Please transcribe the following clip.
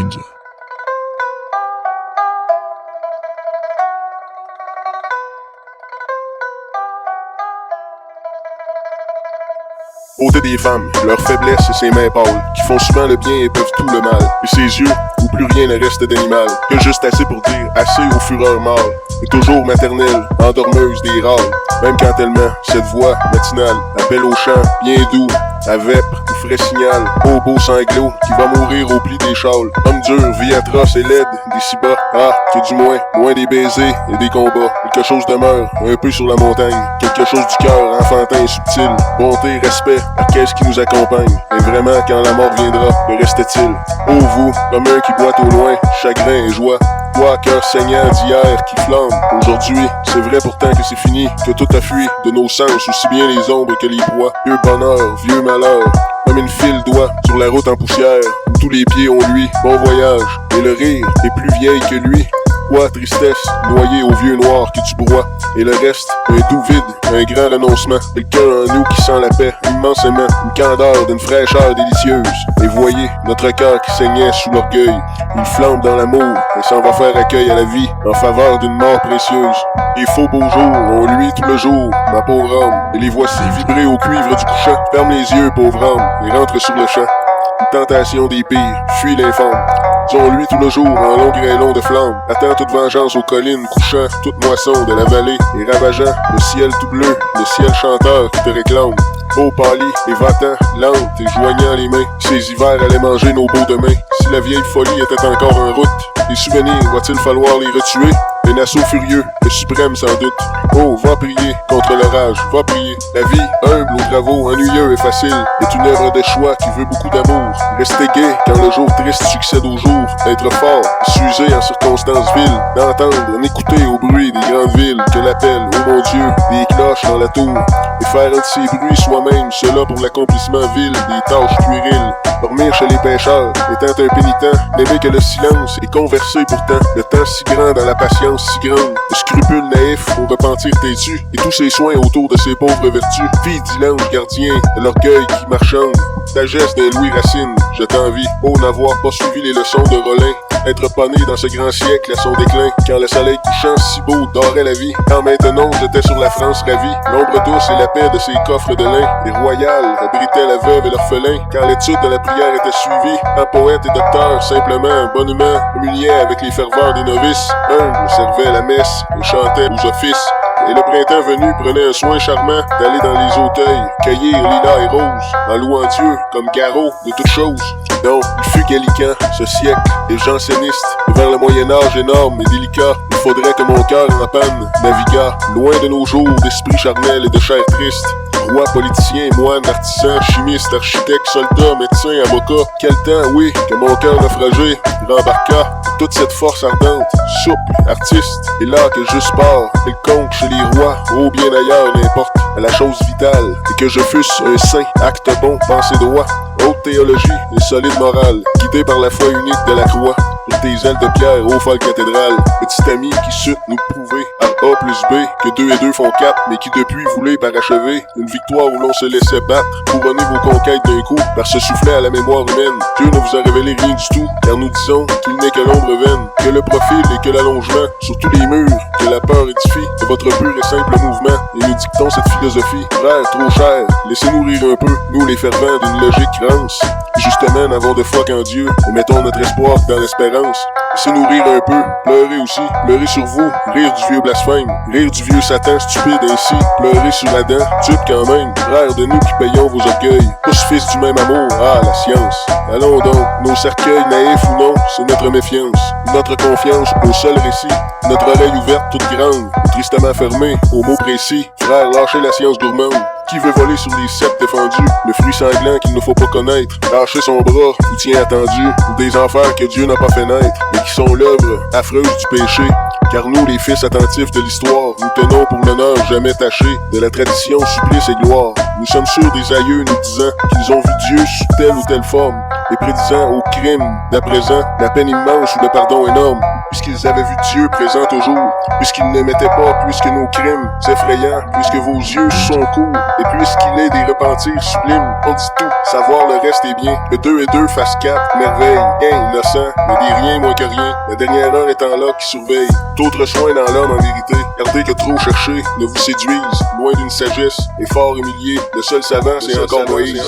Ninja. Ôter des femmes, leur faiblesse et ses mains pâles, qui font souvent le bien et peuvent tout le mal, et ses yeux, où plus rien ne reste d'animal, que juste assez pour dire assez aux fureurs mâles, et toujours maternelle, endormeuse des râles, même quand elle ment, cette voix matinale, appelle au chant, bien doux, à vêpres ou frais signal, au beau sanglot, qui va mourir au pli des châles, homme dur, vie atroce et laide, d'ici-bas, que du moins, loin des baisers et des combats, quelque chose demeure, un peu sur la montagne, quelque chose du cœur, enfantin et subtil, bonté, respect, à qu'est-ce qui nous accompagne, et vraiment quand la mort viendra, que restait-il? Ô vous, comme un qui boite au loin, chagrin et joie, toi, cœur saignant d'hier qui flambe, aujourd'hui, c'est vrai pourtant que c'est fini, que tout a fui de nos sens, aussi bien les ombres que les proies, vieux bonheur, vieux malheur, comme une file d'oie sur la route en poussière, où tous les pieds ont lui, bon voyage, et le rire est plus vieille que lui. Quoi, tristesse, noyé au vieux noir que tu broies, et le reste, un doux vide, un grand renoncement, quelqu'un en nous qui sent la paix, immensément, une candeur d'une fraîcheur délicieuse, et voyez, notre cœur qui saignait sous l'orgueil, il flambe dans l'amour, et s'en va faire accueil à la vie, en faveur d'une mort précieuse. Les faux beaux jours, on lui tout le jour, ma pauvre âme, et les voici vibrer au cuivre du couchant, ferme les yeux, pauvre âme, et rentre sur le champ. Une tentation des pires, fuis l'infâme. Disons-lui tout le jour, en long grêlon de flammes, attends toute vengeance aux collines, couchant toute moisson de la vallée, et ravageant le ciel tout bleu, le ciel chanteur qui te réclame. Beau pâli et va-t'en, lente et joignant les mains, ces hivers allaient manger nos beaux demain. Si la vieille folie était encore en route, les souvenirs, va-t-il falloir les retuer? Un assaut furieux, le suprême sans doute. Oh, va prier contre l'orage, va prier. La vie, humble aux travaux, ennuyeux et facile, est une œuvre de choix qui veut beaucoup d'amour. Rester gai quand le jour triste succède au jour. Être fort, s'user en circonstances viles. D'entendre, en écouter au bruit des grandes villes. Que l'appel, oh mon Dieu, des cloches dans la tour. Et faire un de ces bruits soi-même, cela pour l'accomplissement vil des tâches puériles. Dormir chez les pêcheurs, étant un pénitent, n'aimer que le silence et converser pourtant. Le temps si grand dans la patience si grande, le scrupule naïf au repentir têtu, et tous ces soins autour de ces pauvres vertus. Fille d'Ilange gardien, de l'orgueil qui marchande, sagesse d'un Louis Racine, je t'envie, oh n'avoir pas suivi les leçons de Rollin. Être pas né dans ce grand siècle à son déclin, quand le soleil couchant si beau dorait la vie, quand maintenant j'étais sur la France ravie, l'ombre douce et la paix de ses coffres de lin, les royales abritaient la veuve et l'orphelin, quand l'étude de la prière était suivie, un poète et docteur simplement, bonnement, communiait avec les ferveurs des novices, humble servait la messe et chantait aux offices. Et le printemps venu prenait un soin charmant d'aller dans les auteuils, cueillir lilas et roses, en louant Dieu comme garrot de toutes choses. Donc, il fut gallicant, ce siècle, et janséniste, et vers le Moyen-Âge énorme et délicat, il faudrait que mon cœur en panne naviguât, loin de nos jours d'esprit charnel et de chair triste. Roi, politicien, moine, artisan, chimiste, architecte, soldat, médecin, avocat, quel temps, oui, que mon cœur naufragé rembarqua toute cette force ardente, souple, artiste, et là que juste pars, quelconque chez les rois, ô bien ailleurs, n'importe, à la chose vitale, et que je fusse un saint, acte bon, pensée droit, haute théologie et solide morale, guidé par la foi unique de la croix, sur tes ailes de pierre, ô folle cathédrale, petit ami qui sut nous prouver, à A plus B, que 2 et 2 font 4, mais qui depuis voulait parachever une victoire où l'on se laissait battre, couronner vos conquêtes d'un coup, par ce soufflet à la mémoire humaine. Dieu ne vous a révélé rien du tout, car nous disons qu'il n'est que l'ombre vaine, que le profil et que l'allongement, sur tous les murs, que la peur édifie, de votre pur et simple mouvement, et nous dictons cette philosophie. Frère, trop cher, laissez-nous rire un peu, nous les fervents d'une logique rance, et justement n'avons de foi qu'en Dieu, et mettons notre espoir dans l'espérance. Laissez-nous rire un peu, pleurer aussi, pleurer sur vous, rire du vieux blasphème, rire du vieux Satan stupide ainsi, pleurer sur Adam, tube quand même, frères de nous qui payons vos orgueils, tous fils du même amour, la science. Allons donc, nos cercueils naïfs ou non, c'est notre méfiance, notre confiance au seul récit, notre oreille ouverte toute grande, ou tristement fermée, aux mots précis, frères, lâchez la science gourmande. Qui veut voler sur les cèpes défendus, le fruit sanglant qu'il ne faut pas connaître, lâcher son bras, soutien attendu, ou des enfers que Dieu n'a pas fait naître, et qui sont l'œuvre affreuse du péché. Car nous, les fils attentifs de l'histoire, nous tenons pour l'honneur jamais taché de la tradition, supplice et gloire. Nous sommes sûrs des aïeux nous disant qu'ils ont vu Dieu sous telle ou telle forme, et prédisant au crime d'à présent la peine immense ou le pardon énorme, puisqu'ils avaient vu Dieu présent toujours, puisqu'ils ne mettaient pas plus que nos crimes effrayants, puisque vos yeux sont courts, et puisqu'il est des repentirs sublimes, on dit tout, savoir le reste est bien, que 2 et 2 fassent 4, merveille, rien, innocent, mais des rien moins que rien, la dernière heure étant là qui surveille, d'autres soins dans l'homme en vérité, gardez que trop chercher ne vous séduise, loin d'une sagesse, et fort humilié, le seul savant c'est encore Moïse.